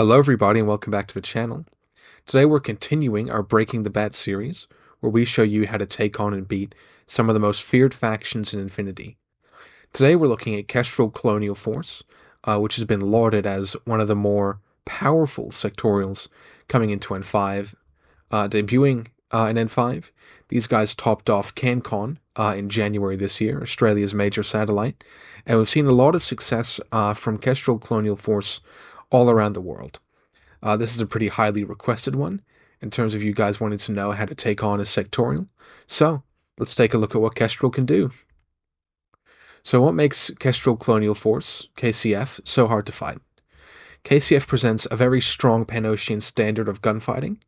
Hello everybody and welcome back to the channel. Today we're continuing our Breaking the Bat series, where we show you how to take on and beat some of the most feared factions in Infinity. Today we're looking at Kestrel Colonial Force, which has been lauded as one of the more powerful sectorials coming into N5, debuting in N5. These guys topped off CanCon in January this year, Australia's major satellite, and we've seen a lot of success from Kestrel Colonial Force all around the world. This is a pretty highly requested one in terms of you guys wanting to know how to take on a sectorial. So, let's take a look at what Kestrel can do. So what makes Kestrel Colonial Force, KCF, so hard to fight? KCF presents a very strong Pan-Ocean standard of gunfighting.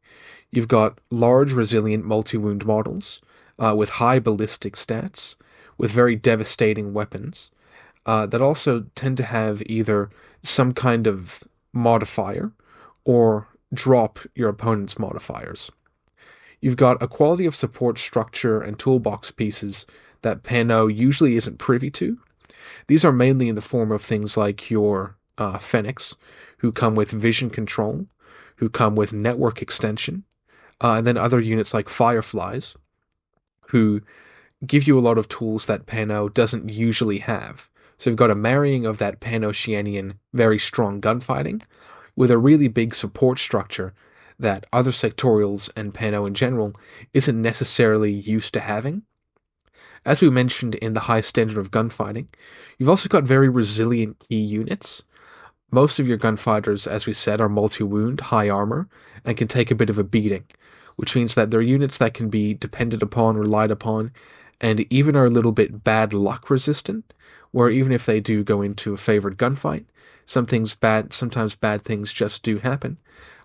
You've got large, resilient multi-wound models with high ballistic stats, with very devastating weapons, that also tend to have either some kind of modifier or drop your opponent's modifiers. You've got a quality of support structure and toolbox pieces that Pano usually isn't privy to. These are mainly in the form of things like your Fenix, who come with vision control, who come with network extension, and then other units like Fireflies, who give you a lot of tools that Pano doesn't usually have. So you've got a marrying of that Pan-Oceanian very strong gunfighting with a really big support structure that other sectorials and Pano in general isn't necessarily used to having. As we mentioned in the high standard of gunfighting, you've also got very resilient key units. Most of your gunfighters, as we said, are multi-wound, high armor, and can take a bit of a beating, which means that they're units that can be depended upon, relied upon, and even are a little bit bad luck resistant, where even if they do go into a favored gunfight, sometimes bad things just do happen,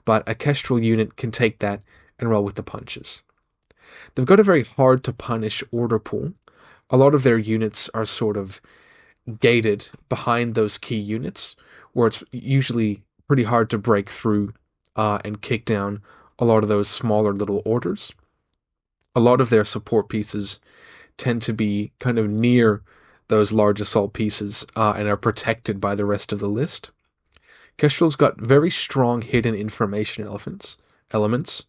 but a Kestrel unit can take that and roll with the punches. They've got a very hard to punish order pool. A lot of their units are sort of gated behind those key units, where it's usually pretty hard to break through and kick down a lot of those smaller little orders. A lot of their support pieces tend to be kind of near those large assault pieces and are protected by the rest of the list. Kestrel's got very strong hidden information elements.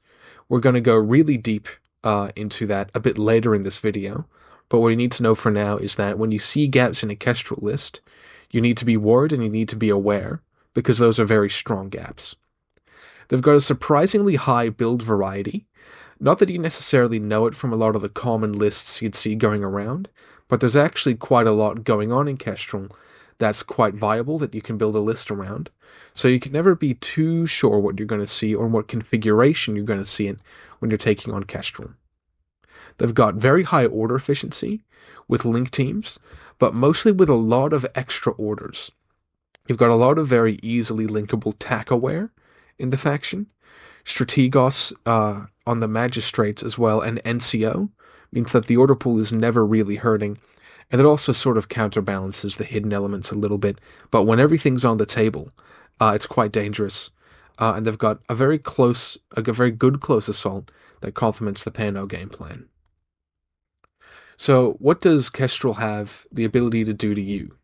We're going to go really deep into that a bit later in this video, but what you need to know for now is that when you see gaps in a Kestrel list, you need to be worried and you need to be aware, because those are very strong gaps. They've got a surprisingly high build variety. Not that you necessarily know it from a lot of the common lists you'd see going around, but there's actually quite a lot going on in Kestrel that's quite viable that you can build a list around. So you can never be too sure what you're going to see or what configuration you're going to see in when you're taking on Kestrel. They've got very high order efficiency with link teams, but mostly with a lot of extra orders. You've got a lot of very easily linkable TAC-aware in the faction. Strategos on the Magistrates as well, and NCO, means that the order pool is never really hurting, and it also sort of counterbalances the hidden elements a little bit, but when everything's on the table, it's quite dangerous. And they've got a very good close assault that complements the Pano game plan. So, what does Kestrel have the ability to do to you?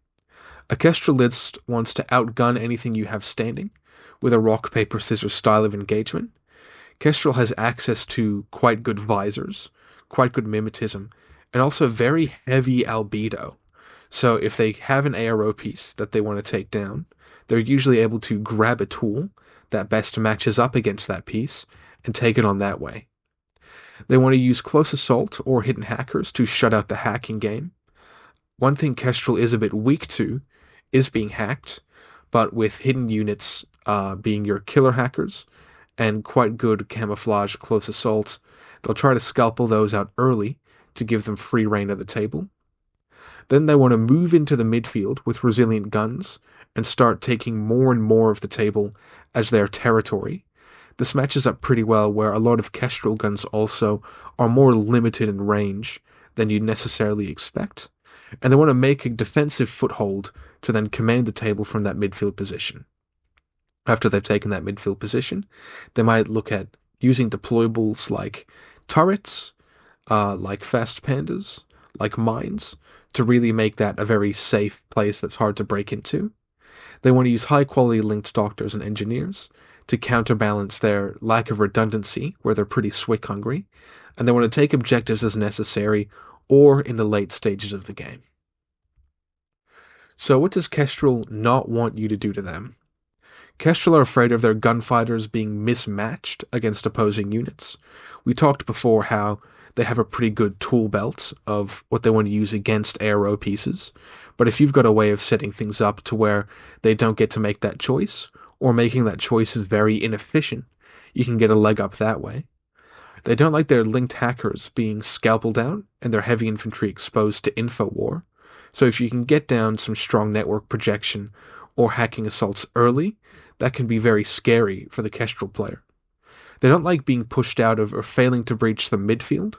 A Kestrel list wants to outgun anything you have standing, with a rock, paper, scissors style of engagement. Kestrel has access to quite good visors, quite good mimetism, and also very heavy albedo. So if they have an ARO piece that they want to take down, they're usually able to grab a tool that best matches up against that piece and take it on that way. They want to use close assault or hidden hackers to shut out the hacking game. One thing Kestrel is a bit weak to is being hacked, but with hidden units being your killer hackers and quite good camouflage close assault, they'll try to scalpel those out early to give them free reign of the table. Then they want to move into the midfield with resilient guns and start taking more and more of the table as their territory. This matches up pretty well where a lot of Kestrel guns also are more limited in range than you'd necessarily expect, and they want to make a defensive foothold to then command the table from that midfield position. After they've taken that midfield position, they might look at using deployables like turrets, like fast pandas, like mines, to really make that a very safe place that's hard to break into. They want to use high-quality linked doctors and engineers to counterbalance their lack of redundancy, where they're pretty swick hungry, and they want to take objectives as necessary or in the late stages of the game. So what does Kestrel not want you to do to them? Kestrel are afraid of their gunfighters being mismatched against opposing units. We talked before how they have a pretty good tool belt of what they want to use against ARO pieces, but if you've got a way of setting things up to where they don't get to make that choice, or making that choice is very inefficient, you can get a leg up that way. They don't like their linked hackers being scalpeled out and their heavy infantry exposed to info war, so if you can get down some strong network projection or hacking assaults early, that can be very scary for the Kestrel player. They don't like being pushed out of or failing to breach the midfield,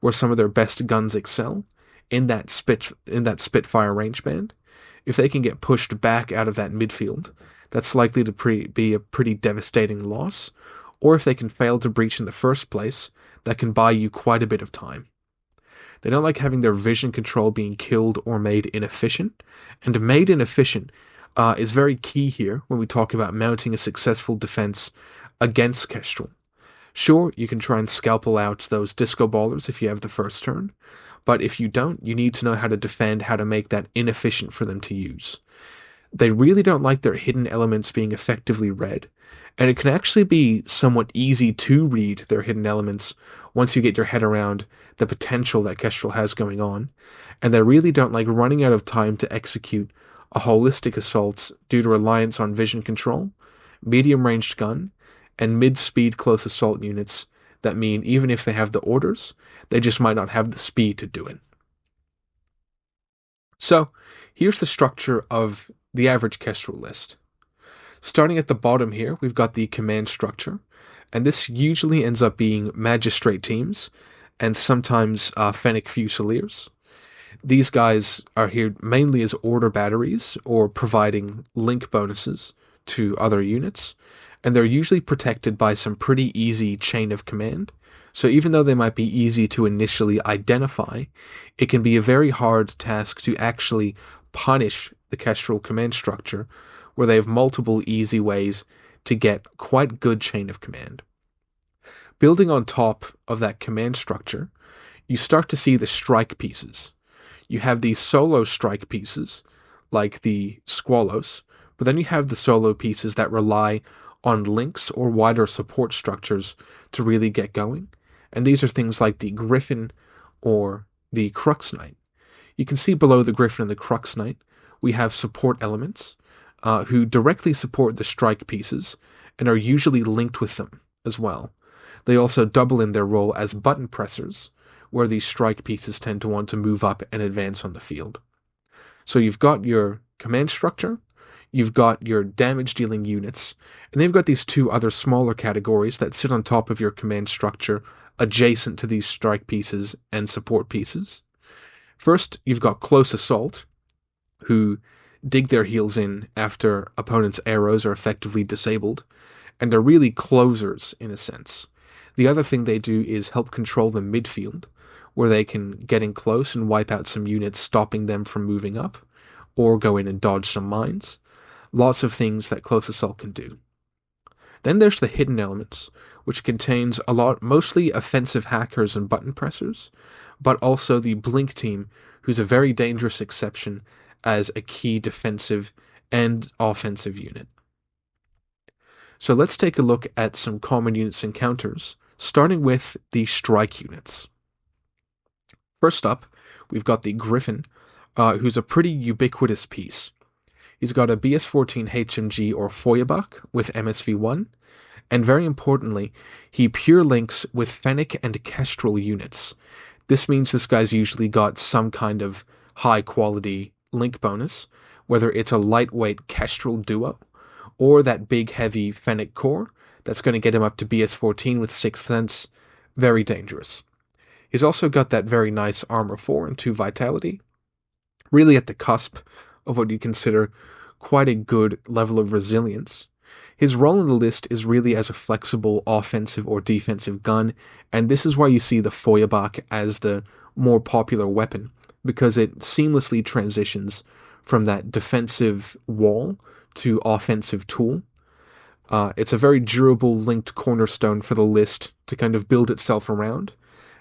where some of their best guns excel, in that Spitfire range band. If they can get pushed back out of that midfield, that's likely to be a pretty devastating loss, or if they can fail to breach in the first place, that can buy you quite a bit of time. They don't like having their vision control being killed or made inefficient, and made inefficient is very key here when we talk about mounting a successful defense against Kestrel. Sure, you can try and scalpel out those disco ballers if you have the first turn, but if you don't, you need to know how to defend, how to make that inefficient for them to use. They really don't like their hidden elements being effectively read, and it can actually be somewhat easy to read their hidden elements once you get your head around the potential that Kestrel has going on, and they really don't like running out of time to execute a holistic assaults due to reliance on vision control, medium-ranged gun, and mid-speed close assault units that mean even if they have the orders, they just might not have the speed to do it. So, here's the structure of the average Kestrel list. Starting at the bottom here, we've got the command structure, and this usually ends up being magistrate teams, and sometimes Fennec Fusiliers. These guys are here mainly as order batteries or providing link bonuses to other units, and they're usually protected by some pretty easy chain of command. So even though they might be easy to initially identify, it can be a very hard task to actually punish the Kestrel command structure, where they have multiple easy ways to get quite good chain of command. Building on top of that command structure, you start to see the strike pieces. You have these solo strike pieces, like the Squalos, but then you have the solo pieces that rely on links or wider support structures to really get going, and these are things like the Griffin or the Crux Knight. You can see below the Griffin and the Crux Knight, we have support elements who directly support the strike pieces and are usually linked with them as well. They also double in their role as button pressers, where these strike pieces tend to want to move up and advance on the field. So you've got your command structure, you've got your damage-dealing units, and then you've got these two other smaller categories that sit on top of your command structure adjacent to these strike pieces and support pieces. First, you've got close assault, who dig their heels in after opponents' arrows are effectively disabled, and they're really closers in a sense. The other thing they do is help control the midfield, where they can get in close and wipe out some units, stopping them from moving up, or go in and dodge some mines. Lots of things that close assault can do. Then there's the hidden elements, which contains mostly offensive hackers and button pressers, but also the Blink team, who's a very dangerous exception as a key defensive and offensive unit. So let's take a look at some common units encounters, starting with the strike units. First up, we've got the Griffin, who's a pretty ubiquitous piece. He's got a BS-14 HMG or Feuerbach with MSV-1, and very importantly, he pure links with Fennec and Kestrel units. This means this guy's usually got some kind of high-quality link bonus, whether it's a lightweight Kestrel duo, or that big heavy Fennec core that's going to get him up to BS-14 with 6th Sense. Very dangerous. He's also got that very nice Armor 4 and 2 Vitality, really at the cusp of what you consider quite a good level of resilience. His role in the list is really as a flexible offensive or defensive gun, and this is why you see the Feuerbach as the more popular weapon, because it seamlessly transitions from that defensive wall to offensive tool. It's a very durable linked cornerstone for the list to kind of build itself around.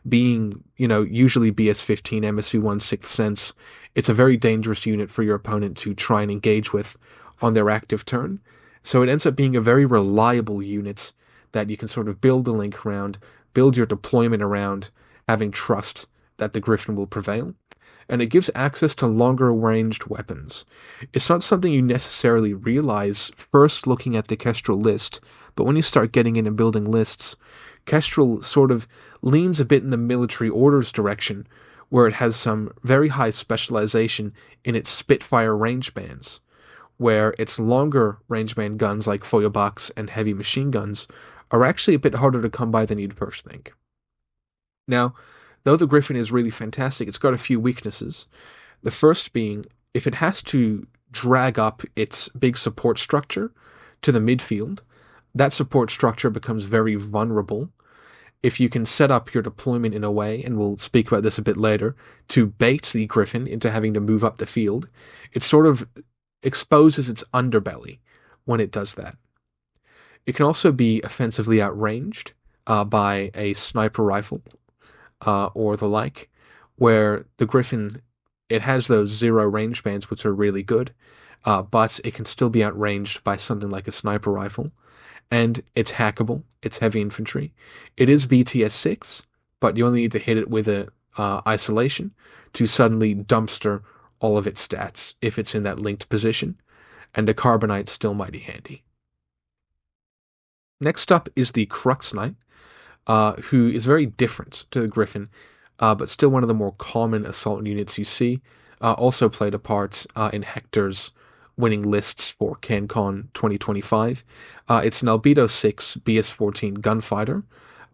Being, usually BS-15, MSV-1 Sixth Sense, it's a very dangerous unit for your opponent to try and engage with on their active turn. So it ends up being a very reliable unit that you can sort of build a link around, build your deployment around, having trust that the Griffin will prevail. And it gives access to longer ranged weapons. It's not something you necessarily realize first looking at the Kestrel list, but when you start getting in and building lists, Kestrel sort of leans a bit in the military orders direction, where it has some very high specialization in its Spitfire range bands, where its longer rangeband guns like Feuerbachs and heavy machine guns are actually a bit harder to come by than you'd first think. Now, though the Griffin is really fantastic, it's got a few weaknesses. The first being, if it has to drag up its big support structure to the midfield, that support structure becomes very vulnerable. If you can set up your deployment in a way, and we'll speak about this a bit later, to bait the Griffin into having to move up the field, it sort of exposes its underbelly when it does that. It can also be offensively outranged by a sniper rifle or the like, where the Griffin, it has those zero range bands which are really good, but it can still be outranged by something like a sniper rifle. And it's hackable, it's heavy infantry. It is BTS 6, but you only need to hit it with a isolation to suddenly dumpster all of its stats if it's in that linked position, and a Carbonite's still mighty handy. Next up is the Crux Knight, who is very different to the Griffin, but still one of the more common assault units you see. Also played a part in Hector's winning lists for CanCon 2025. It's an Albedo 6 BS-14 gunfighter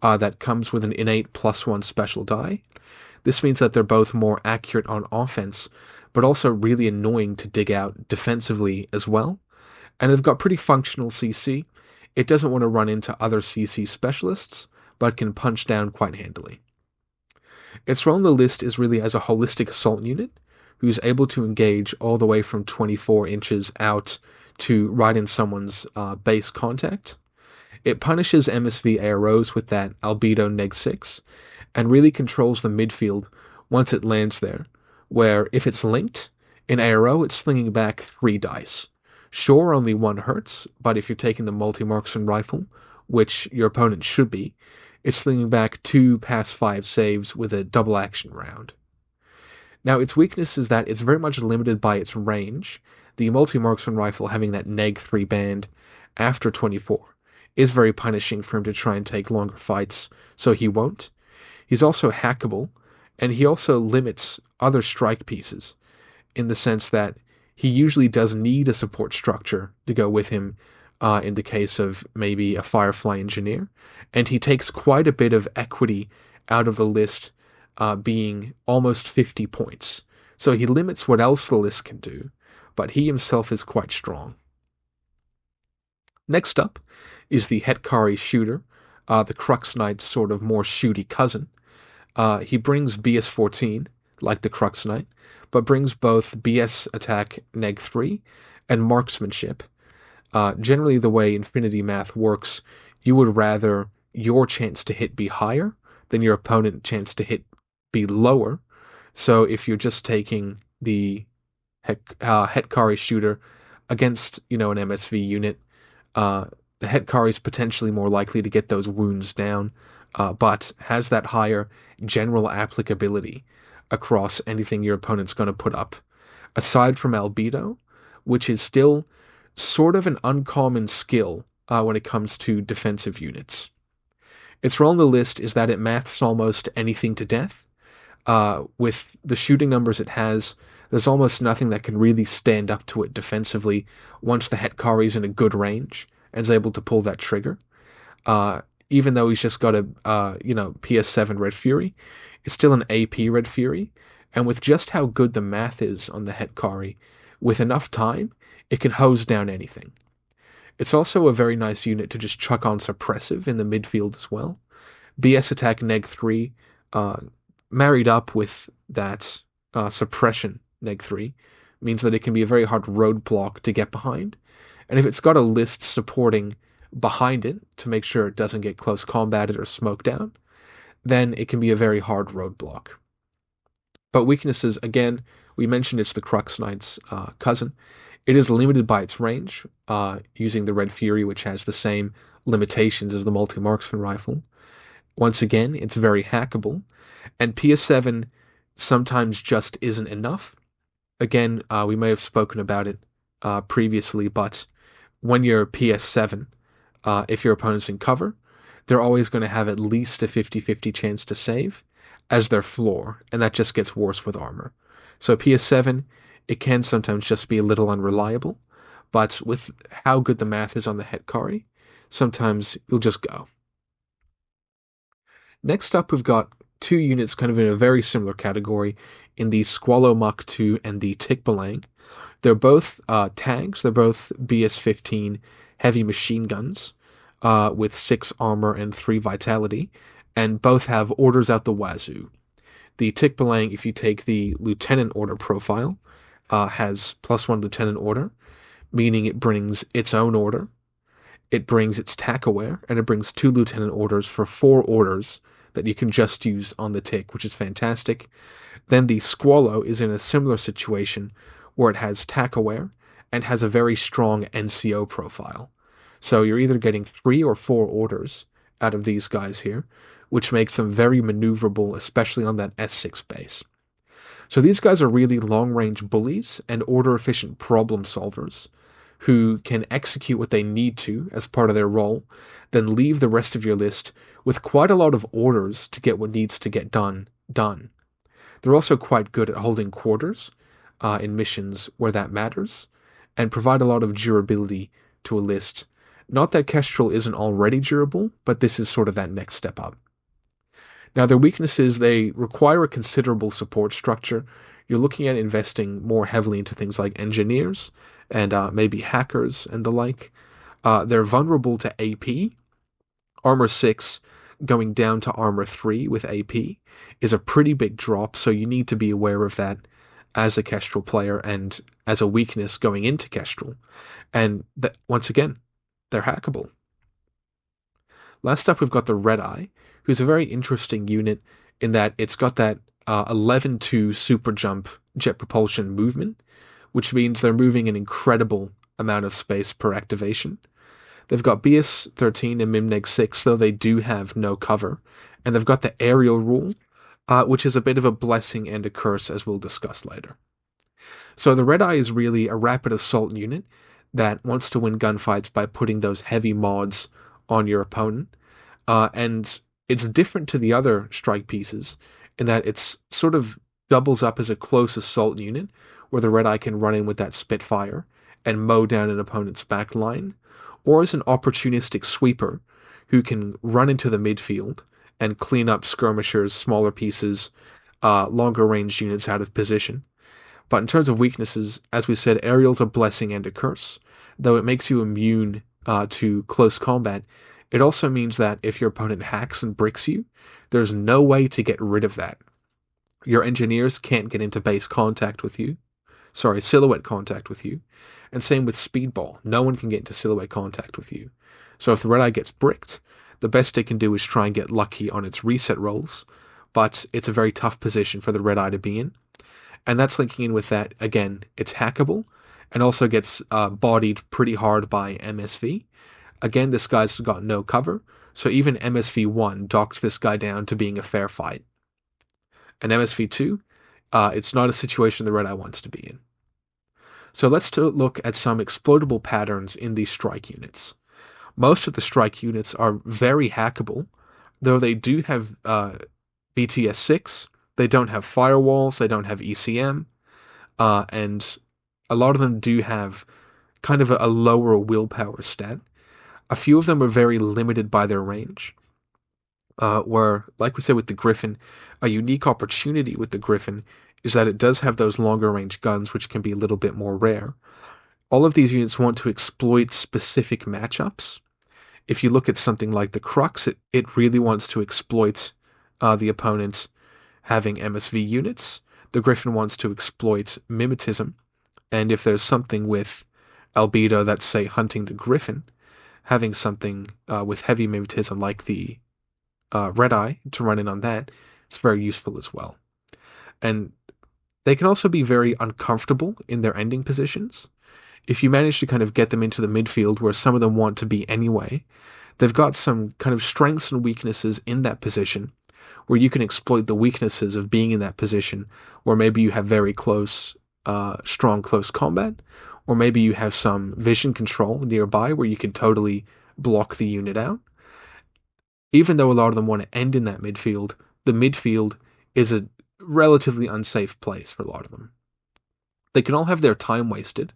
that comes with an innate +1 special die. This means that they're both more accurate on offense, but also really annoying to dig out defensively as well. And they've got pretty functional CC. It doesn't want to run into other CC specialists, but can punch down quite handily. Its role on the list is really as a holistic assault unit, who's able to engage all the way from 24 inches out to right in someone's base contact. It punishes MSV AROs with that Albedo Neg 6, and really controls the midfield once it lands there, where if it's linked, in ARO it's slinging back 3 dice. Sure, only 1 hurts, but if you're taking the multi-marksman rifle, which your opponent should be, it's slinging back 2 +5 saves with a double action round. Now, its weakness is that it's very much limited by its range. The multi-marksman rifle having that Neg 3 band after 24 is very punishing for him to try and take longer fights, so he won't. He's also hackable, and he also limits other strike pieces, in the sense that he usually does need a support structure to go with him in the case of maybe a Firefly engineer, and he takes quite a bit of equity out of the list, being almost 50 points. So he limits what else the list can do, but he himself is quite strong. Next up is the Hetkari Shooter, the Crux Knight's sort of more shooty cousin. He brings BS-14, like the Crux Knight, but brings both BS attack Neg 3 and marksmanship. Generally, the way Infinity math works, you would rather your chance to hit be higher than your opponent's chance to hit be lower. So if you're just taking the Hetkari Shooter against, an MSV unit, the Hetkari is potentially more likely to get those wounds down, but has that higher general applicability across anything your opponent's going to put up. Aside from Albedo, which is still sort of an uncommon skill when it comes to defensive units. Its role on the list is that it maths almost anything to death. With the shooting numbers it has, there's almost nothing that can really stand up to it defensively once the Hetkari's in a good range and is able to pull that trigger. Even though he's just got a PS7 Red Fury, it's still an AP Red Fury, and with just how good the math is on the Hetkari, with enough time, it can hose down anything. It's also a very nice unit to just chuck on suppressive in the midfield as well. BS attack Neg 3, married up with that suppression Neg 3, means that it can be a very hard roadblock to get behind, And if it's got a list supporting behind it to make sure it doesn't get close combated or smoked down, then it can be a very hard roadblock. But weaknesses, again, we mentioned it's the Crux Knight's cousin. It is limited by its range, using the Red Fury, which has the same limitations as the multi-marksman rifle. Once again, it's very hackable, and PS7 sometimes just isn't enough. Again, we may have spoken about it previously, but when you're PS7, if your opponent's in cover, they're always going to have at least a 50-50 chance to save as their floor, and that just gets worse with armor. So PS7, it can sometimes just be a little unreliable, but with how good the math is on the Hetkari, sometimes you'll just go. Next up, we've got two units kind of in a very similar category in the Squalo Mach 2 and the Tikbalang. They're both tags, they're both BS-15 heavy machine guns with 6 armor and 3 vitality, and both have orders out the wazoo. The Tikbalang, if you take the lieutenant order profile, has +1 lieutenant order, meaning it brings its own order, it brings its tack aware, and it brings 2 lieutenant orders for 4 orders that you can just use on the Tik, which is fantastic. Then the Squalo is in a similar situation where it has tack aware and has a very strong NCO profile. So you're either getting 3 or 4 orders out of these guys here, which makes them very maneuverable, especially on that S6 base. So these guys are really long-range bullies and order-efficient problem solvers who can execute what they need to as part of their role, then leave the rest of your list with quite a lot of orders to get what needs to get done. They're also quite good at holding quarters in missions where that matters, and provide a lot of durability to a list. Not that Kestrel isn't already durable, but this is sort of that next step up. Now, their weaknesses, they require a considerable support structure. You're looking at investing more heavily into things like engineers and maybe hackers and the like. They're vulnerable to AP. Armor 6 going down to Armor 3 with AP is a pretty big drop, so you need to be aware of that as a Kestrel player and as a weakness going into Kestrel. And once again, they're hackable. Last up, we've got the Red Eye, who's a very interesting unit in that it's got that 11-2 super jump jet propulsion movement, which means they're moving an incredible amount of space per activation. They've got BS-13 and MIMNEG-6, though they do have no cover, and they've got the aerial rule, which is a bit of a blessing and a curse, as we'll discuss later. So the Red Eye is really a rapid assault unit that wants to win gunfights by putting those heavy mods on your opponent, and it's different to the other strike pieces in that it's sort of doubles up as a close assault unit where the Red Eye can run in with that Spitfire and mow down an opponent's back line, or as an opportunistic sweeper who can run into the midfield and clean up skirmishers, smaller pieces, longer range units out of position. But in terms of weaknesses, as we said, aerial's a blessing and a curse. Though it makes you immune to close combat, it also means that if your opponent hacks and bricks you, there's no way to get rid of that. Your engineers can't get into base contact with you. Silhouette contact with you. And same with Speedball. No one can get into silhouette contact with you. So if the Red Eye gets bricked, the best it can do is try and get lucky on its reset rolls, but it's a very tough position for the Red Eye to be in. And that's linking in with that, again, it's hackable, and also gets bodied pretty hard by MSV. Again, this guy's got no cover, so even MSV-1 docked this guy down to being a fair fight. And MSV-2, it's not a situation the Red Eye wants to be in. So let's look at some exploitable patterns in these strike units. Most of the strike units are very hackable, though they do have BTS-6, they don't have firewalls, they don't have ECM, and a lot of them do have kind of a lower willpower stat. A few of them are very limited by their range, where, like we said with the Griffin, a unique opportunity with the Griffin is that it does have those longer range guns, which can be a little bit more rare. All of these units want to exploit specific matchups. If you look at something like the Crux, it really wants to exploit the opponent having MSV units. The Griffin wants to exploit mimetism, and if there's something with albedo that's, say, hunting the griffin, having something with heavy magnetism like the red eye to run in on that is very useful as well. And they can also be very uncomfortable in their ending positions. If you manage to kind of get them into the midfield where some of them want to be anyway, they've got some kind of strengths and weaknesses in that position where you can exploit the weaknesses of being in that position, where maybe you have very close, strong close combat, or maybe you have some vision control nearby where you can totally block the unit out. Even though a lot of them want to end in that midfield, the midfield is a relatively unsafe place for a lot of them. They can all have their time wasted,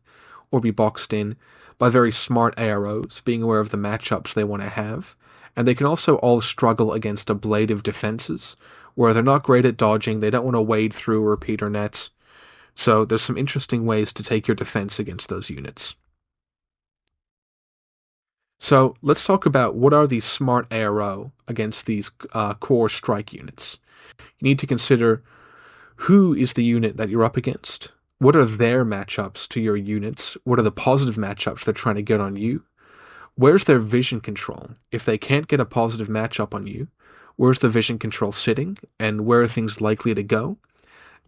or be boxed in by very smart AROs, being aware of the matchups they want to have, and they can also all struggle against ablative defenses, where they're not great at dodging, they don't want to wade through repeater nets, so there's some interesting ways to take your defense against those units. So let's talk about what are these smart ARO against these core strike units. You need to consider who is the unit that you're up against, what are their matchups to your units, what are the positive matchups they're trying to get on you, where's their vision control. If they can't get a positive matchup on you, where's the vision control sitting, and where are things likely to go,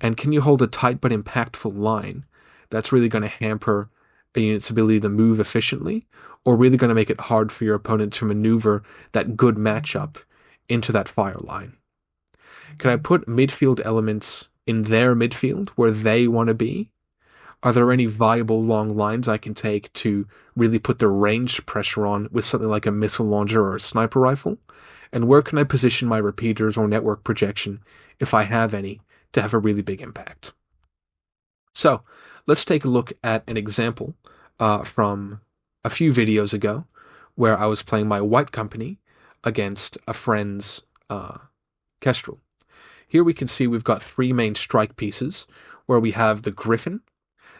and can you hold a tight but impactful line that's really going to hamper a unit's ability to move efficiently, or really going to make it hard for your opponent to maneuver that good matchup into that fire line. Can I put midfield elements in their midfield where they want to be? Are there any viable long lines I can take to really put the ranged pressure on with something like a missile launcher or a sniper rifle? And where can I position my repeaters or network projection, if I have any, to have a really big impact? So let's take a look at an example from a few videos ago where I was playing my white company against a friend's Kestrel. Here we can see we've got three main strike pieces where we have the Griffin,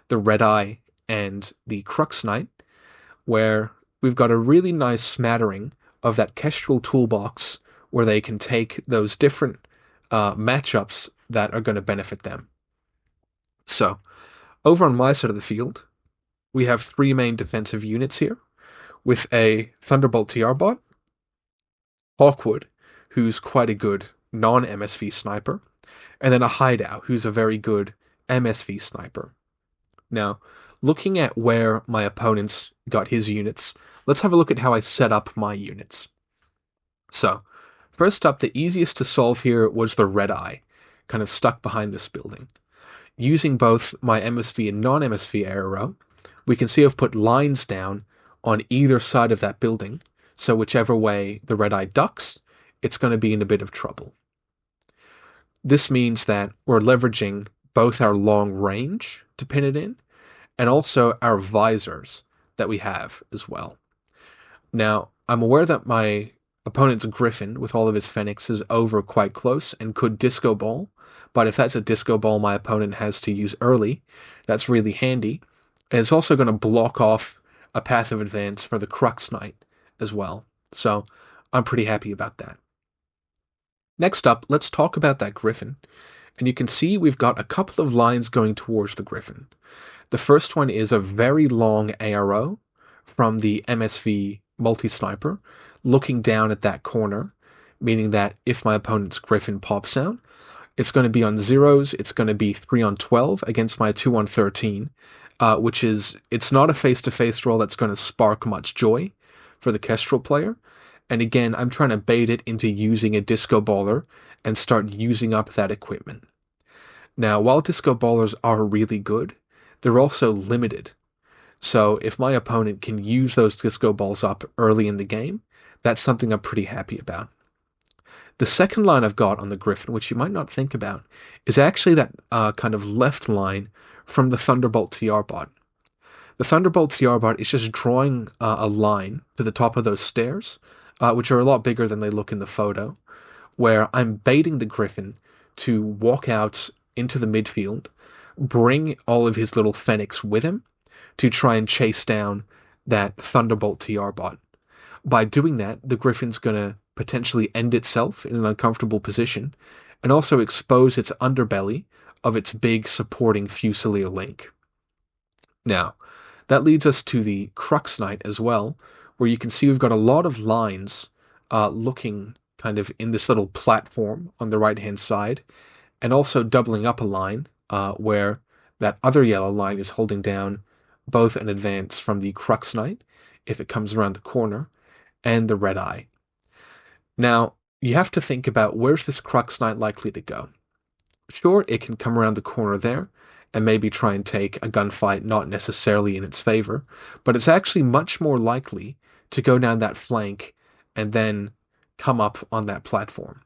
the Red Eye, and the Crux Knight, where we've got a really nice smattering of that Kestrel toolbox where they can take those different matchups that are going to benefit them. So, over on my side of the field, we have three main defensive units here, with a Thunderbolt TR bot, Hawkwood, who's quite a good non-MSV sniper, and then a Hideout, who's a very good MSV sniper. Now, looking at where my opponent's got his units, let's have a look at how I set up my units. So, first up, the easiest to solve here was the Red Eye, kind of stuck behind this building. Using both my MSV and non-MSV ARO, we can see I've put lines down on either side of that building, so whichever way the Red Eye ducks, it's going to be in a bit of trouble. This means that we're leveraging both our long range to pin it in, and also our visors that we have as well. Now, I'm aware that my opponent's Griffin, with all of his Phoenix, is over quite close and could disco ball, but if that's a disco ball my opponent has to use early, that's really handy, and it's also going to block off a path of advance for the Crux Knight as well, so I'm pretty happy about that. Next up, let's talk about that Griffin, and you can see we've got a couple of lines going towards the Griffin. The first one is a very long ARO from the MSV multi-sniper, looking down at that corner, meaning that if my opponent's Griffin pops out, it's going to be on zeros, it's going to be 3 on 12 against my 2 on 13, which is, it's not a face-to-face roll that's going to spark much joy for the Kestrel player. And again, I'm trying to bait it into using a disco baller and start using up that equipment. Now, while disco ballers are really good, they're also limited. So if my opponent can use those disco balls up early in the game, that's something I'm pretty happy about. The second line I've got on the Griffin, which you might not think about, is actually that kind of left line from the Thunderbolt TR bot. The Thunderbolt TR bot is just drawing a line to the top of those stairs, which are a lot bigger than they look in the photo, where I'm baiting the Griffin to walk out into the midfield, bring all of his little Phoenix with him to try and chase down that Thunderbolt TR bot. By doing that, the Griffin's going to potentially end itself in an uncomfortable position, and also expose its underbelly of its big supporting Fusilier link. Now, That leads us to the Crux Knight as well, where you can see we've got a lot of lines looking kind of in this little platform on the right-hand side, and also doubling up a line where that other yellow line is holding down both an advance from the Crux Knight, if it comes around the corner, and the red eye. Now, you have to think about where's this Crux Knight likely to go. Sure, it can come around the corner there, and maybe try and take a gunfight not necessarily in its favor, but it's actually much more likely to go down that flank and then come up on that platform.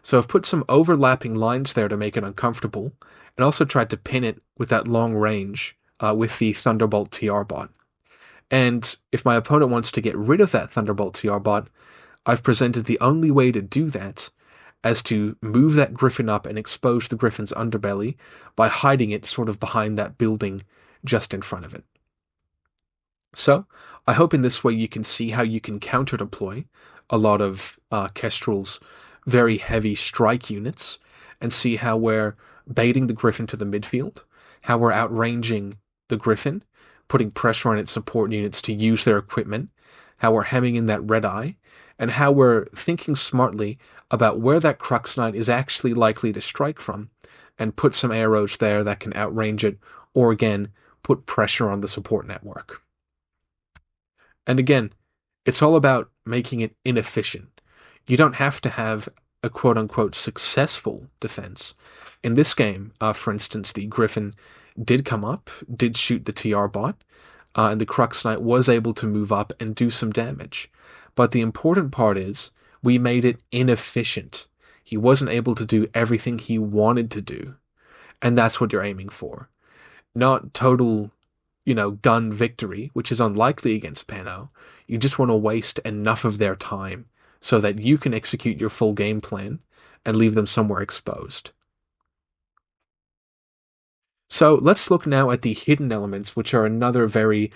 So I've put some overlapping lines there to make it uncomfortable, and also tried to pin it with that long range with the Thunderbolt TR bot. And if my opponent wants to get rid of that Thunderbolt TR bot, I've presented the only way to do that as to move that griffin up and expose the griffin's underbelly by hiding it sort of behind that building just in front of it. So, I hope in this way you can see how you can counter-deploy a lot of Kestrel's very heavy strike units, and see how we're baiting the griffin to the midfield, how we're outranging the griffin, putting pressure on its support units to use their equipment, how we're hemming in that red eye, and how we're thinking smartly about where that Crux Knight is actually likely to strike from, and put some arrows there that can outrange it, or again, put pressure on the support network. And again, it's all about making it inefficient. You don't have to have a quote-unquote successful defense. In this game, for instance, the Griffin did come up, did shoot the TR bot, and the Crux Knight was able to move up and do some damage. But the important part is, we made it inefficient. He wasn't able to do everything he wanted to do. And that's what you're aiming for. Not total, gun victory, which is unlikely against Pano. You just want to waste enough of their time so that you can execute your full game plan and leave them somewhere exposed. So let's look now at the hidden elements, which are another very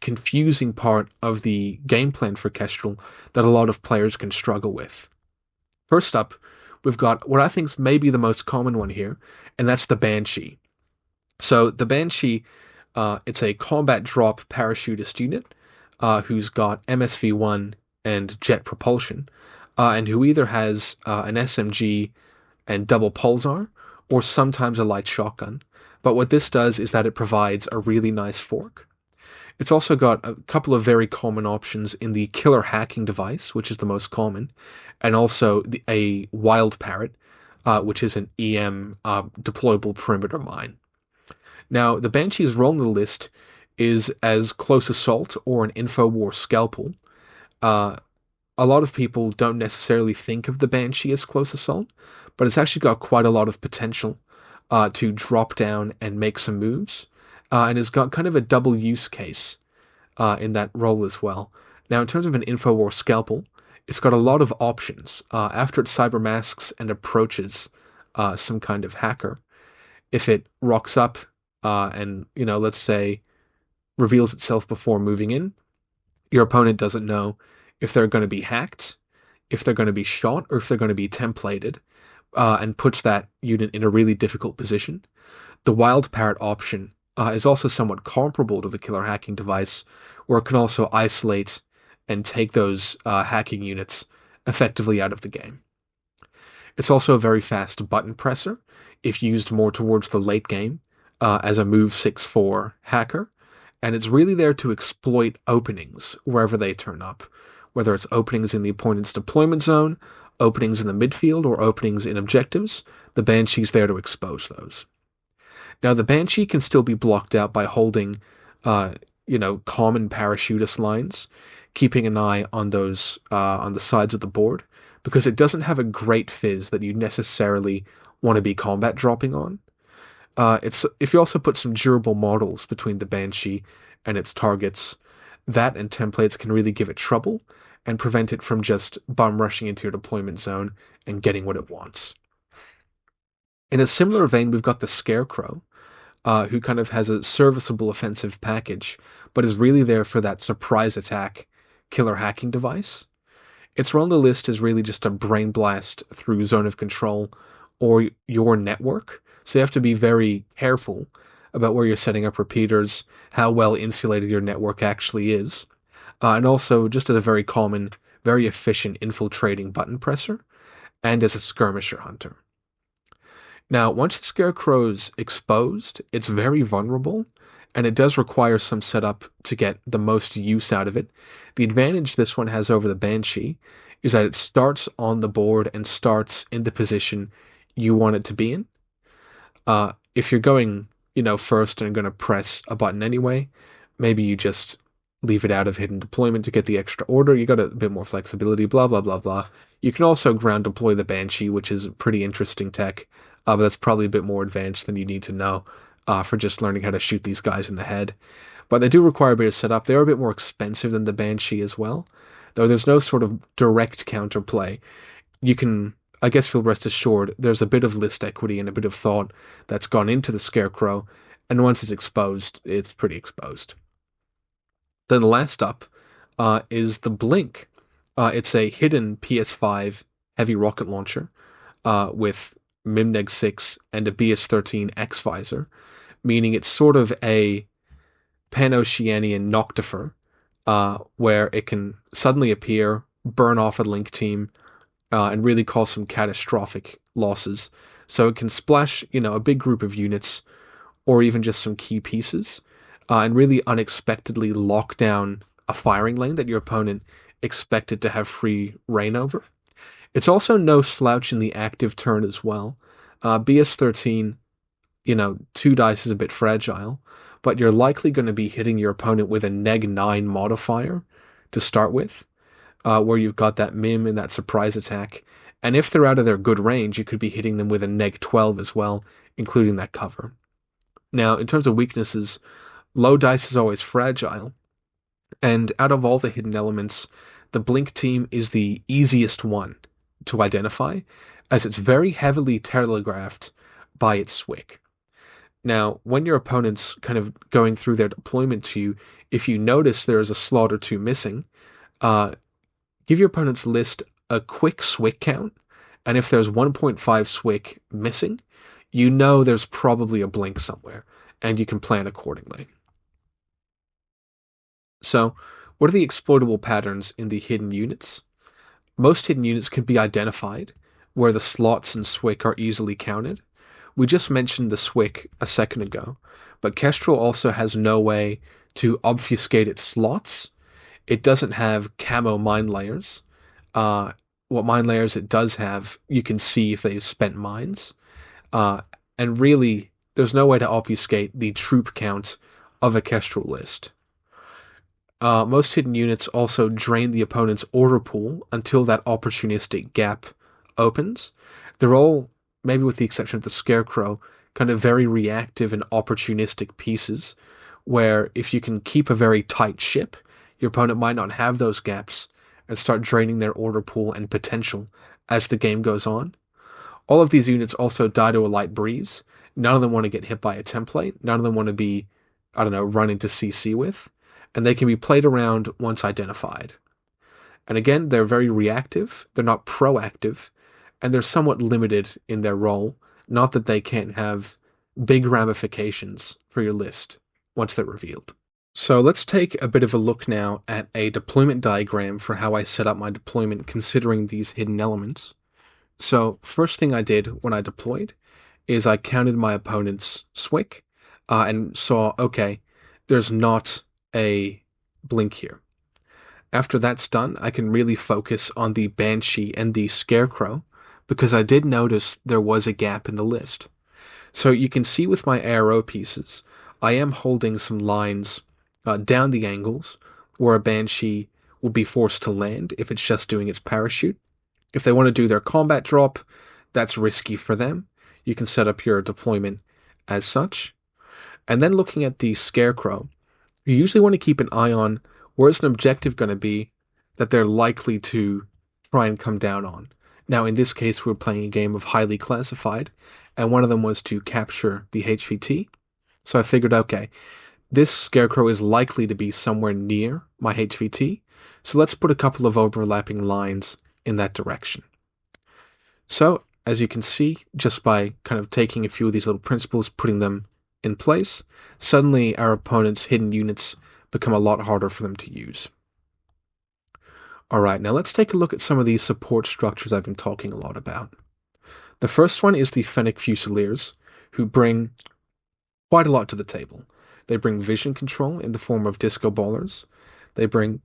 confusing part of the game plan for Kestrel that a lot of players can struggle with. First up, we've got what I think is maybe the most common one here, and that's the Banshee. So the Banshee, it's a combat drop parachutist unit who's got MSV-1 and jet propulsion, and who either has an SMG and double pulsar, or sometimes a light shotgun. But what this does is that it provides a really nice fork. It's also got a couple of very common options in the killer hacking device, which is the most common, and also a wild parrot, which is an EM deployable perimeter mine. Now, the Banshee's role in the list is as close assault or an info-war scalpel. A lot of people don't necessarily think of the Banshee as close assault, but it's actually got quite a lot of potential to drop down and make some moves, and has got kind of a double use case in that role as well. Now, in terms of an info-war scalpel, it's got a lot of options. After it cyber masks and approaches some kind of hacker, if it rocks up and, let's say, reveals itself before moving in, your opponent doesn't know if they're going to be hacked, if they're going to be shot, or if they're going to be templated, and puts that unit in a really difficult position. The Wild Parrot option is also somewhat comparable to the killer hacking device, where it can also isolate and take those hacking units effectively out of the game. It's also a very fast button presser, if used more towards the late game, as a move 6-4 hacker, and it's really there to exploit openings wherever they turn up, whether it's openings in the opponent's deployment zone, openings in the midfield, or openings in objectives. The Banshee's there to expose those. Now, the Banshee can still be blocked out by holding, common parachutist lines, keeping an eye on those on the sides of the board, because it doesn't have a great fizz that you necessarily want to be combat dropping on. If you also put some durable models between the Banshee and its targets, that and templates can really give it trouble and prevent it from just bum rushing into your deployment zone and getting what it wants. In a similar vein, we've got the Scarecrow, who kind of has a serviceable offensive package, but is really there for that surprise attack killer hacking device. Its role on the list is really just a brain blast through zone of control or your network, so you have to be very careful about where you're setting up repeaters, how well insulated your network actually is, and also just as a very common, very efficient infiltrating button presser, and as a skirmisher hunter. Now, once the Scarecrow's exposed, it's very vulnerable, and it does require some setup to get the most use out of it. The advantage this one has over the Banshee is that it starts on the board and starts in the position you want it to be in. If you're going, first and going to press a button anyway, maybe you just leave it out of hidden deployment to get the extra order. You got a bit more flexibility, blah, blah, blah, blah. You can also ground deploy the Banshee, which is pretty interesting tech, but that's probably a bit more advanced than you need to know for just learning how to shoot these guys in the head. But they do require a bit of setup. They are a bit more expensive than the Banshee as well, though there's no sort of direct counterplay. You can, I guess, feel rest assured there's a bit of list equity and a bit of thought that's gone into the Scarecrow, and once it's exposed, it's pretty exposed. Then last up is the Blink. It's a hidden PS5 heavy rocket launcher with MIMNEG 6 and a BS-13 X visor, meaning it's sort of a Pan-Oceanian Noctifer, where it can suddenly appear, burn off a link team, and really cause some catastrophic losses. So it can splash, a big group of units, or even just some key pieces, and really unexpectedly lock down a firing lane that your opponent expected to have free reign over. It's also no slouch in the active turn as well. BS-13, 2 dice is a bit fragile, but you're likely going to be hitting your opponent with a -9 modifier to start with, where you've got that MIM and that surprise attack. And if they're out of their good range, you could be hitting them with a -12 as well, including that cover. Now, in terms of weaknesses, low dice is always fragile, and out of all the hidden elements, the Blink team is the easiest one to identify, as it's very heavily telegraphed by its SWIC. Now, when your opponent's kind of going through their deployment to you, if you notice there is a slot or two missing, give your opponent's list a quick SWIC count, and if there's 1.5 SWIC missing, you know there's probably a Blink somewhere, and you can plan accordingly. So, what are the exploitable patterns in the hidden units? Most hidden units can be identified, where the slots and SWIC are easily counted. We just mentioned the SWIC a second ago, but Kestrel also has no way to obfuscate its slots. It doesn't have camo mine layers. What mine layers it does have, you can see if they've spent mines. And really, there's no way to obfuscate the troop count of a Kestrel list. Most hidden units also drain the opponent's order pool until that opportunistic gap opens. They're all, maybe with the exception of the Scarecrow, kind of very reactive and opportunistic pieces, where if you can keep a very tight ship, your opponent might not have those gaps and start draining their order pool and potential as the game goes on. All of these units also die to a light breeze. None of them want to get hit by a template. None of them want to be, run into CC with. And they can be played around once identified. And again, they're very reactive, they're not proactive, and they're somewhat limited in their role, not that they can't have big ramifications for your list once they're revealed. So let's take a bit of a look now at a deployment diagram for how I set up my deployment considering these hidden elements. So first thing I did when I deployed is I counted my opponent's SWIC and saw, okay, there's not a Blink here. After that's done, I can really focus on the Banshee and the Scarecrow, because I did notice there was a gap in the list. So you can see with my ARO pieces, I am holding some lines down the angles where a Banshee will be forced to land if it's just doing its parachute. If they want to do their combat drop, that's risky for them. You can set up your deployment as such. And then looking at the Scarecrow, you usually want to keep an eye on where's an objective going to be that they're likely to try and come down on. Now, in this case, we're playing a game of highly classified, and one of them was to capture the HVT. So I figured, okay, this Scarecrow is likely to be somewhere near my HVT, so let's put a couple of overlapping lines in that direction. So, as you can see, just by kind of taking a few of these little principles, putting them in place, suddenly our opponent's hidden units become a lot harder for them to use. Alright, now let's take a look at some of these support structures I've been talking a lot about. The first one is the Fennec Fusiliers, who bring quite a lot to the table. They bring vision control in the form of disco ballers. They bring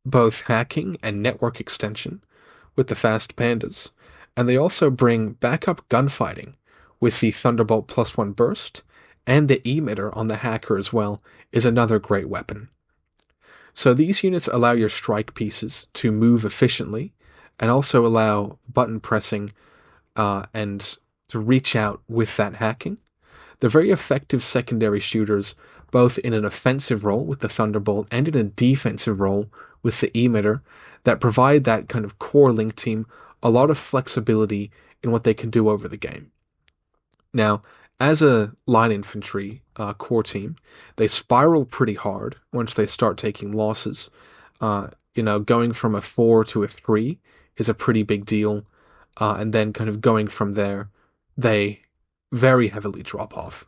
both hacking and network extension with the fast pandas. And they also bring backup gunfighting with the Thunderbolt +1 burst, and the emitter on the hacker as well is another great weapon. So these units allow your strike pieces to move efficiently and also allow button pressing and to reach out with that hacking. They're very effective secondary shooters, both in an offensive role with the Thunderbolt and in a defensive role with the emitter, that provide that kind of core link team a lot of flexibility in what they can do over the game. Now, as a line infantry core team, they spiral pretty hard once they start taking losses. Going from a 4 to a 3 is a pretty big deal, and then kind of going from there, they very heavily drop off.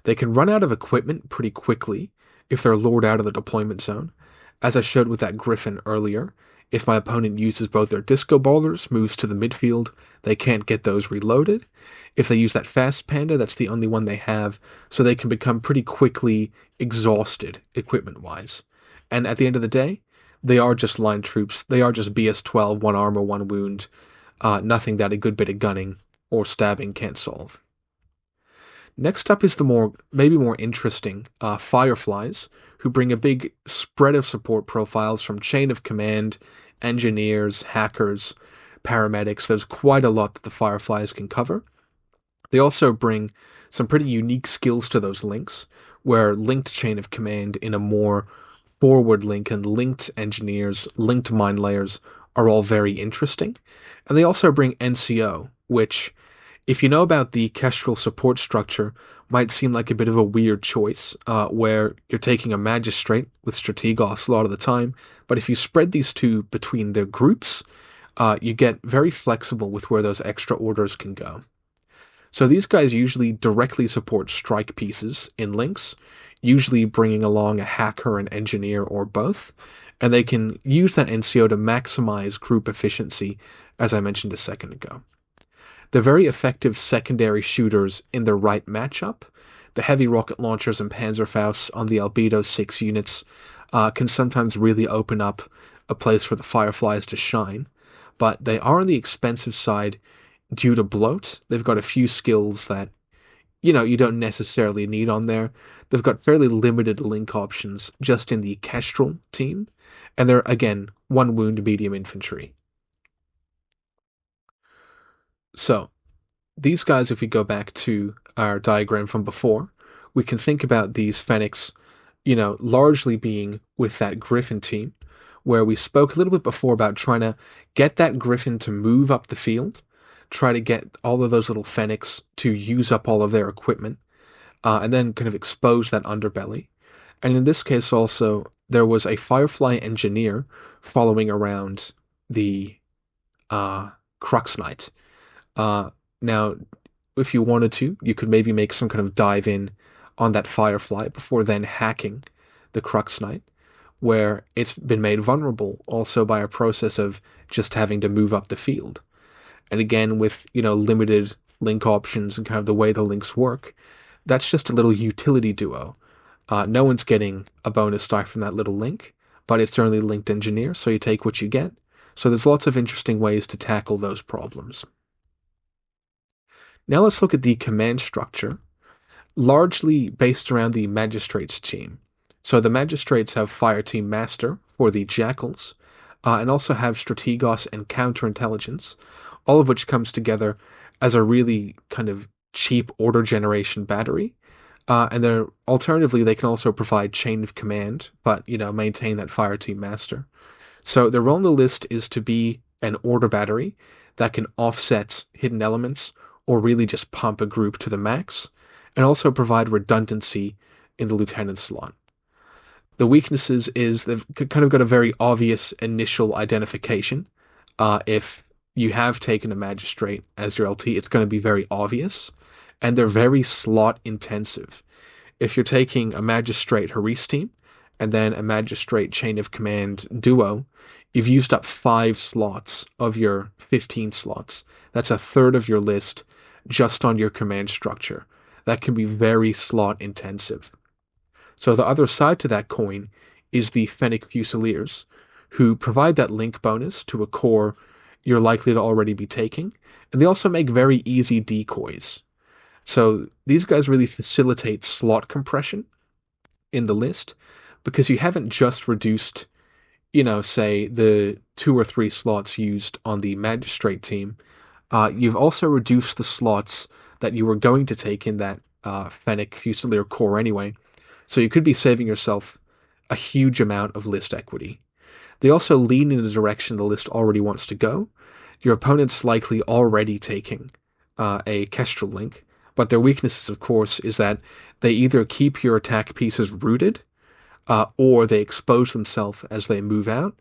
They can run out of equipment pretty quickly if they're lured out of the deployment zone. As I showed with that Griffin earlier, if my opponent uses both their disco ballers, moves to the midfield, they can't get those reloaded. If they use that fast panda, that's the only one they have, so they can become pretty quickly exhausted equipment-wise. And at the end of the day, they are just line troops. They are just BS-12, 1 armor, 1 wound. Nothing that a good bit of gunning or stabbing can't solve. Next up is the maybe more interesting Fireflies, who bring a big spread of support profiles from chain of command, engineers, hackers, paramedics. There's quite a lot that the Fireflies can cover. They also bring some pretty unique skills to those links, where linked chain of command in a more forward link and linked engineers, linked mine layers are all very interesting. And they also bring NCO, which, if you know about the Kestrel support structure, might seem like a bit of a weird choice, where you're taking a magistrate with strategos a lot of the time, but if you spread these two between their groups, you get very flexible with where those extra orders can go. So these guys usually directly support strike pieces in links, usually bringing along a hacker, an engineer, or both, and they can use that NCO to maximize group efficiency, as I mentioned a second ago. They're very effective secondary shooters in the right matchup. The heavy rocket launchers and Panzerfausts on the Albedo 6 units can sometimes really open up a place for the Fireflies to shine, but they are on the expensive side due to bloat. They've got a few skills that, you don't necessarily need on there. They've got fairly limited link options just in the Kestrel team, and they're, again, 1 wound medium infantry. So, these guys, if we go back to our diagram from before, we can think about these Fennecs, largely being with that Griffin team, where we spoke a little bit before about trying to get that Griffin to move up the field, try to get all of those little Fennecs to use up all of their equipment, and then kind of expose that underbelly. And in this case also, there was a Firefly engineer following around the Crux Knight. Now, if you wanted to, you could maybe make some kind of dive in on that Firefly before then hacking the Crux Knight, where it's been made vulnerable also by a process of just having to move up the field. And again, with, limited link options and kind of the way the links work, that's just a little utility duo. No one's getting a bonus die from that little link, but it's certainly linked engineer, so you take what you get. So there's lots of interesting ways to tackle those problems. Now let's look at the command structure, largely based around the Magistrates team. So the Magistrates have Fire Team Master for the Jackals, and also have Strategos and Counterintelligence, all of which comes together as a really kind of cheap order generation battery. And then alternatively, they can also provide chain of command, but, maintain that Fire Team Master. So their role on the list is to be an order battery that can offset hidden elements or really just pump a group to the max, and also provide redundancy in the lieutenant slot. The weaknesses is they've kind of got a very obvious initial identification. If you have taken a magistrate as your LT, it's going to be very obvious. and they're very slot intensive. If you're taking a Magistrate Haris team and then a Magistrate Chain of Command duo, you've used up 5 slots of your 15 slots. That's a third of your list just on your command structure. That can be very slot intensive. So the other side to that coin is the Fennec Fusiliers, who provide that link bonus to a core you're likely to already be taking, and they also make very easy decoys. So these guys really facilitate slot compression in the list because you haven't just reduced, say the 2 or 3 slots used on the Magistrate team. You've also reduced the slots that you were going to take in that Fennec Fusilier core anyway, so you could be saving yourself a huge amount of list equity. They also lean in the direction the list already wants to go. Your opponent's likely already taking a Kestrel link, but their weaknesses, of course, is that they either keep your attack pieces rooted, or they expose themselves as they move out.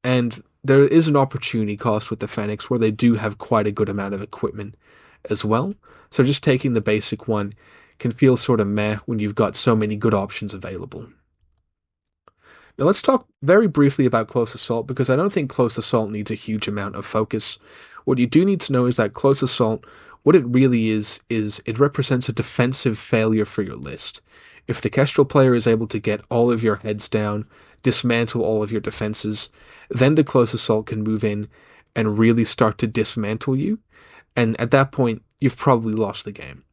And there is an opportunity cost with the Fennecs where they do have quite a good amount of equipment as well. So just taking the basic one can feel sort of meh when you've got so many good options available. Now let's talk very briefly about Close Assault, because I don't think Close Assault needs a huge amount of focus. What you do need to know is that Close Assault, what it really is it represents a defensive failure for your list. If the Kestrel player is able to get all of your heads down, dismantle all of your defenses, then the Close Assault can move in and really start to dismantle you, and at that point, you've probably lost the game.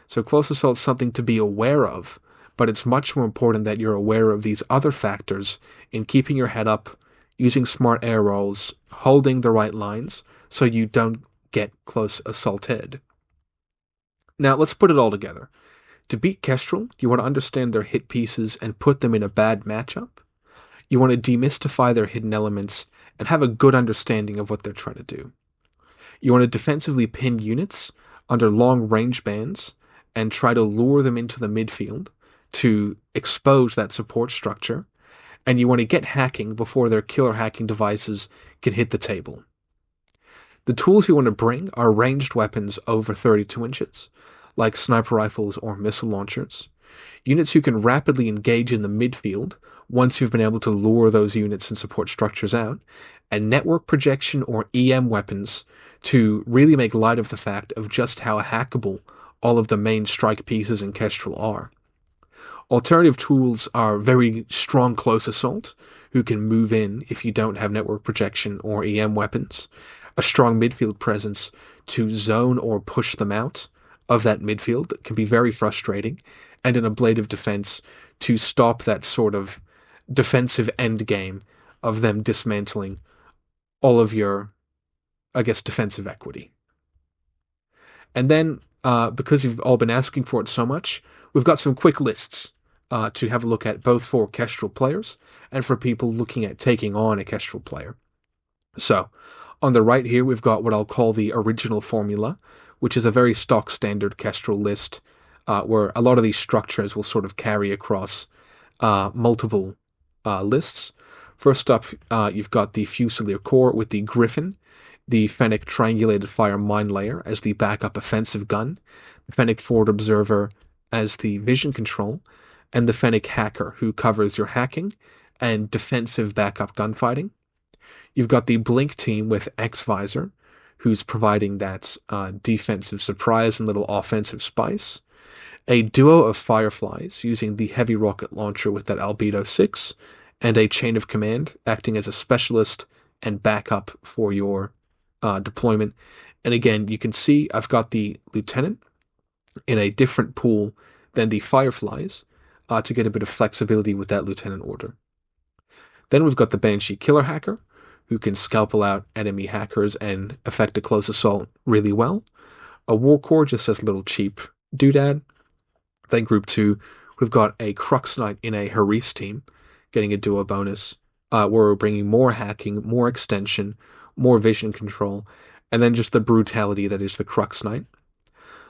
So Close Assault is something to be aware of, but it's much more important that you're aware of these other factors in keeping your head up, using smart air rolls, holding the right lines, so you don't get close assaulted. Now, let's put it all together. To beat Kestrel, you want to understand their hit pieces and put them in a bad matchup. You want to demystify their hidden elements and have a good understanding of what they're trying to do. You want to defensively pin units under long range bands and try to lure them into the midfield to expose that support structure, and you want to get hacking before their killer hacking devices can hit the table. The tools you want to bring are ranged weapons over 32 inches, like sniper rifles or missile launchers, units who can rapidly engage in the midfield once you've been able to lure those units and support structures out, and network projection or EM weapons to really make light of the fact of just how hackable all of the main strike pieces in Kestrel are. Alternative tools are very strong close assault, who can move in if you don't have network projection or EM weapons, a strong midfield presence to zone or push them out of that midfield that can be very frustrating, and an ablative defense to stop that sort of defensive endgame of them dismantling all of your, defensive equity. And then, because you've all been asking for it so much, we've got some quick lists to have a look at, both for Kestrel players and for people looking at taking on a Kestrel player. So, on the right here, we've got what I'll call the original formula, which is a very stock standard Kestrel list, where a lot of these structures will sort of carry across multiple lists. First up, you've got the Fusilier core with the Griffin, the Fennec triangulated fire mine layer as the backup offensive gun, the Fennec forward observer as the vision control, and the Fennec hacker, who covers your hacking and defensive backup gunfighting. You've got the Blink team with X-Visor, who's providing that defensive surprise and little offensive spice. A duo of Fireflies using the heavy rocket launcher with that Albedo 6, and a chain of command acting as a specialist and backup for your deployment. And again, you can see I've got the Lieutenant in a different pool than the Fireflies to get a bit of flexibility with that Lieutenant order. Then we've got the Banshee Killer Hacker, who can scalpel out enemy hackers and effect a close assault really well. A War Core just as a little cheap doodad. Then Group 2, we've got a Crux Knight in a Haris team, getting a duo bonus, where we're bringing more hacking, more extension, more vision control, and then just the brutality that is the Crux Knight.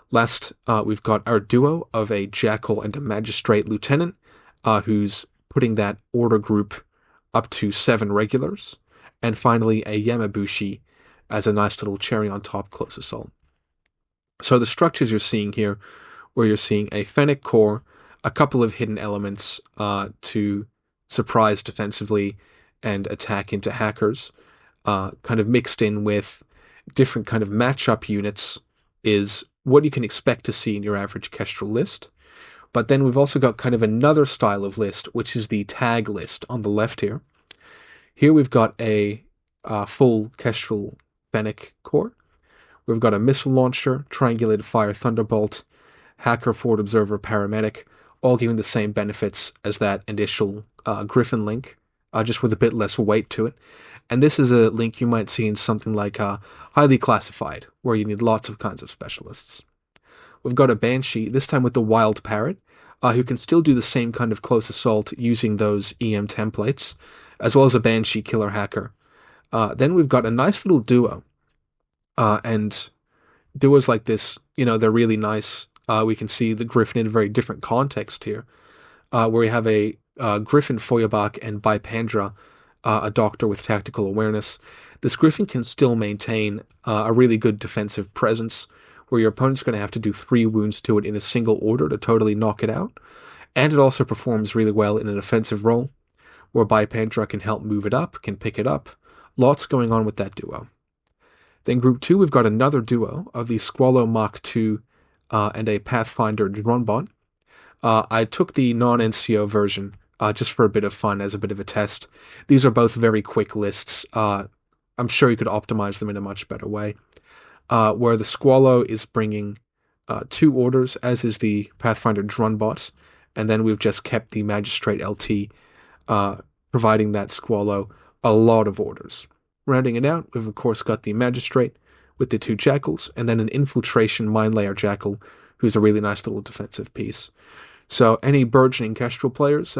Last, we've got our duo of a Jackal and a Magistrate Lieutenant, who's putting that order group up to 7 regulars. And finally, a Yamabushi as a nice little cherry on top close assault. So the structures you're seeing here, where you're seeing a Fennec core, a couple of hidden elements to surprise defensively and attack into hackers, kind of mixed in with different kind of matchup units, is what you can expect to see in your average Kestrel list. But then we've also got kind of another style of list, which is the tag list on the left here. Here we've got a full Kestrel Fennec core. We've got a missile launcher, triangulated fire thunderbolt, hacker, forward observer, paramedic, all giving the same benefits as that initial Griffin link, just with a bit less weight to it. And this is a link you might see in something like highly classified, where you need lots of kinds of specialists. We've got a Banshee, this time with the Wild Parrot, who can still do the same kind of close assault using those EM templates, as well as a Banshee killer hacker. Then we've got a nice little duo, and duos like this, they're really nice. We can see the Griffin in a very different context here, where we have a Griffin Feuerbach and Bipandra, a doctor with tactical awareness. This Griffin can still maintain a really good defensive presence, where your opponent's going to have to do 3 wounds to it in a single order to totally knock it out. And it also performs really well in an offensive role, where Bipandra can help move it up, can pick it up. Lots going on with that duo. Then Group 2, we've got another duo of the Squallow Mach 2 and a Pathfinder Dronebot. I took the non-NCO version just for a bit of fun, as a bit of a test. These are both very quick lists. I'm sure you could optimize them in a much better way. Where the Squallow is bringing 2 orders, as is the Pathfinder Dronebot, and then we've just kept the Magistrate LT, providing that Squallow a lot of orders. Rounding it out, we've of course got the Magistrate with the 2 Jackals, and then an Infiltration Mine Layer Jackal, who's a really nice little defensive piece. So any burgeoning Kestrel players,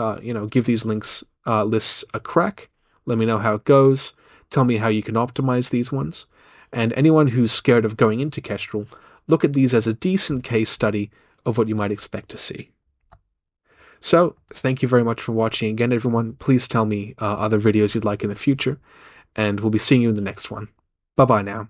give these lists a crack. Let me know how it goes. Tell me how you can optimize these ones. And anyone who's scared of going into Kestrel, look at these as a decent case study of what you might expect to see. So, thank you very much for watching again, everyone. Please tell me other videos you'd like in the future, and we'll be seeing you in the next one. Bye-bye now.